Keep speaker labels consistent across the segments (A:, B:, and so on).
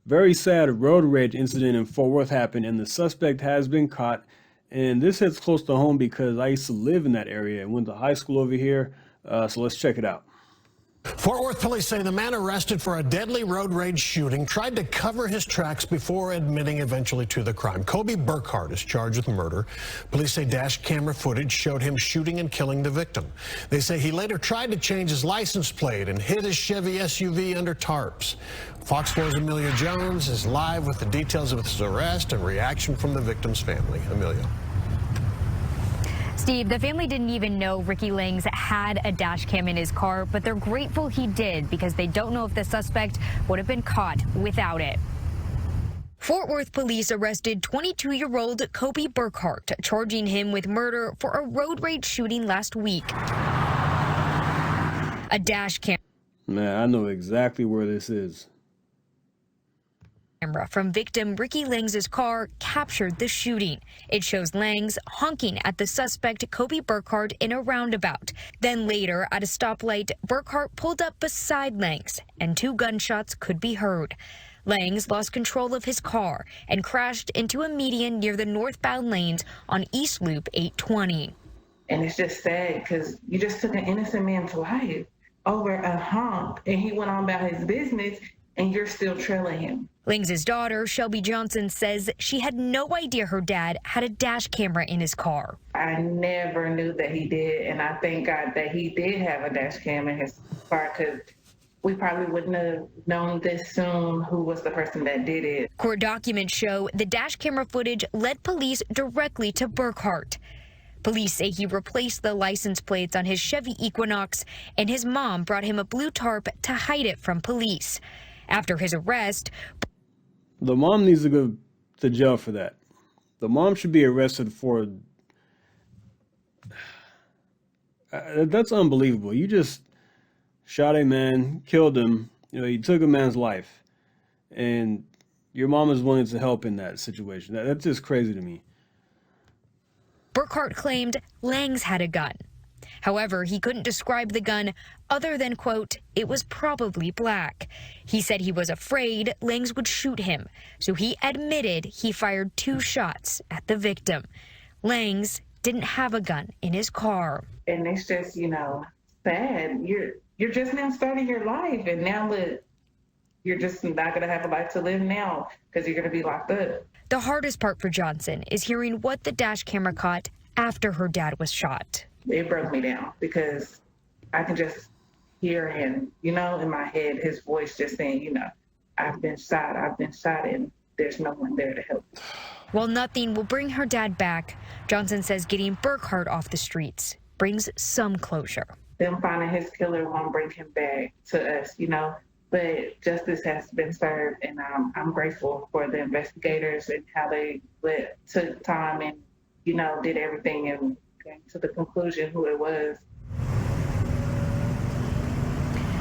A: Very sad road rage incident in Fort Worth happened, and the suspect has been caught. And this hits close to home because I used to live in that area and went to high school over here. So let's check it out.
B: Fort Worth police say the man arrested for a deadly road rage shooting tried to cover his tracks before admitting eventually to the crime. Kobe Burkhart is charged with murder. Police say dash camera footage showed him shooting and killing the victim. They say he later tried to change his license plate and hid his Chevy SUV under tarps. Fox 4's Amelia Jones is live with the details of his arrest and reaction from the victim's family. Amelia.
C: Steve, the family didn't even know Ricky Langs had a dash cam in his car, but they're grateful he did because they don't know if the suspect would have been caught without it. Fort Worth police arrested 22-year-old Kobe Burkhart, charging him with murder for a road rage shooting last week. A dash cam.
A: Man, I know exactly where this is.
C: Camera from victim Ricky Langs' car captured the shooting. It shows Langs honking at the suspect Kobe Burkhart in a roundabout. Then later, at a stoplight, Burkhart pulled up beside Langs, and 2 gunshots could be heard. Langs lost control of his car and crashed into a median near the northbound lanes on East Loop 820.
D: And it's just sad because you just took an innocent man's life over a honk, and he went on about his business, and you're still trailing him.
C: Langs' daughter, Shelby Johnson, says she had no idea her dad had a dash camera in his car.
D: I never knew that he did, and I thank God that he did have a dash cam in his car, because we probably wouldn't have known this soon who was the person that did it.
C: Court documents show the dash camera footage led police directly to Burkhart. Police say he replaced the license plates on his Chevy Equinox, and his mom brought him a blue tarp to hide it from police. After his arrest,
A: the mom needs to go to jail for that. The mom should be arrested for... that's unbelievable. You just shot a man, killed him, you took a man's life, and your mom is willing to help in that situation. That's just crazy to me.
C: Burkhart claimed Langs had a gun. However, he couldn't describe the gun other than, quote, it was probably black. He said he was afraid Langs would shoot him, so he admitted he fired 2 shots at the victim. Langs didn't have a gun in his car.
D: And it's just, sad. You're just now starting your life, and now look, you're just not going to have a life to live now because you're going to be locked up.
C: The hardest part for Johnson is hearing what the dash camera caught after her dad was shot.
D: It broke me down because I can just hear him, in my head, his voice just saying, I've been shot, and there's no one there to help.
C: While nothing will bring her dad back, Johnson says getting Burkhart off the streets brings some closure.
D: Them finding his killer won't bring him back to us, but justice has been served, and I'm grateful for the investigators and how they took time and, did everything and came to the conclusion who it was.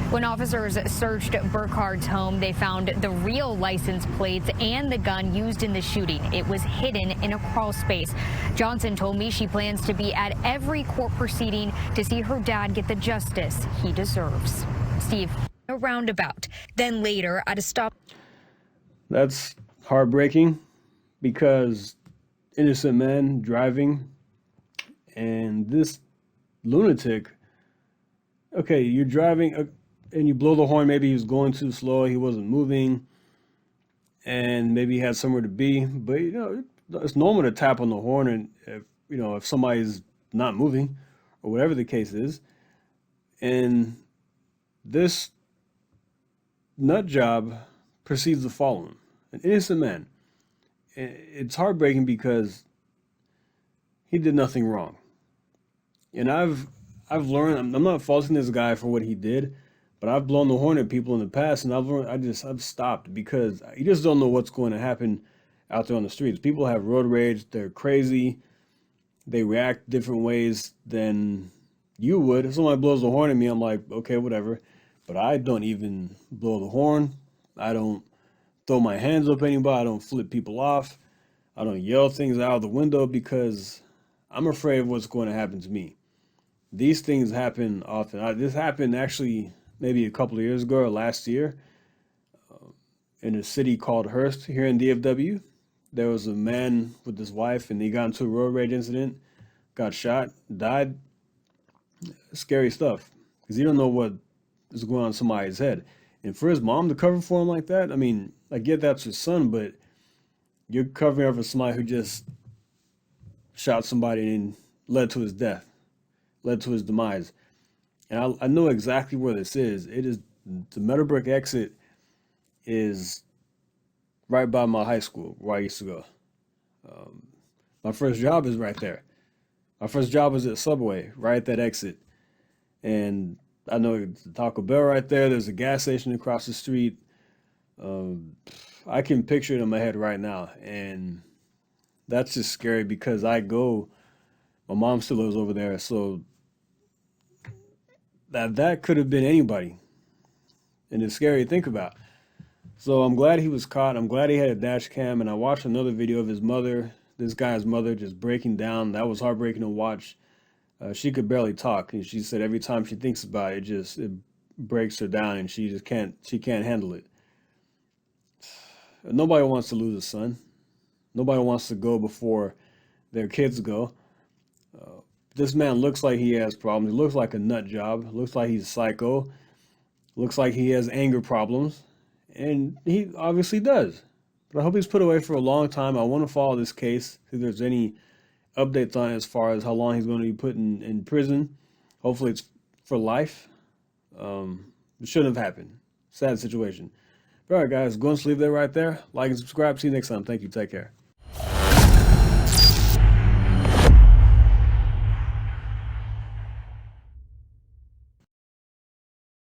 C: When officers searched Burkhart's home, they found the real license plates and the gun used in the shooting. It was hidden in a crawl space. Johnson told me she plans to be at every court proceeding to see her dad get the justice he deserves. Steve, a roundabout. Then later at a stop.
A: That's heartbreaking because innocent men driving, and this lunatic, okay, you're driving and you blow the horn. Maybe he was going too slow, he wasn't moving, and maybe he had somewhere to be. But it's normal to tap on the horn, and if somebody's not moving or whatever the case is. And this nut job proceeds to follow him, an innocent man. It's heartbreaking because he did nothing wrong. And I've learned, I'm not faulting this guy for what he did, but I've blown the horn at people in the past, and I've learned, I've stopped because you just don't know what's going to happen out there on the streets. People have road rage, they're crazy, they react different ways than you would. If somebody blows the horn at me, I'm like, okay, whatever. But I don't even blow the horn. I don't throw my hands up at anybody. I don't flip people off. I don't yell things out of the window because I'm afraid of what's going to happen to me. These things happen often. This happened actually maybe a couple of years ago or last year. in a city called Hearst here in DFW. There was a man with his wife, and he got into a road rage incident, got shot, died. Scary stuff, because you don't know what is going on in somebody's head. And for his mom to cover for him like that, I mean, I get that's his son, but you're covering over somebody who just shot somebody and led to his death, led to his demise. And I know exactly where this is. It is the Meadowbrook exit is right by my high school where I used to go. My first job is right there. My first job was at Subway, right at that exit. And I know the Taco Bell right there. There's a gas station across the street. I can picture it in my head right now. And that's just scary because my mom still lives over there. So that could have been anybody. And it's scary to think about. So I'm glad he was caught. I'm glad he had a dash cam. And I watched another video of his mother, this guy's mother, just breaking down. That was heartbreaking to watch. She could barely talk, and she said every time she thinks about it, it breaks her down, and she can't handle it. Nobody wants to lose a son. Nobody wants to go before their kids go. This man looks like he has problems. He looks like a nut job. Looks like he's psycho. Looks like he has anger problems, and he obviously does. But I hope he's put away for a long time. I want to follow this case, see if there's any updates on it as far as how long he's going to be put in prison. Hopefully it's for life. It shouldn't have happened. Sad situation. All right, guys, go and leave that right there. Like and subscribe. See you next time. Thank you. Take care.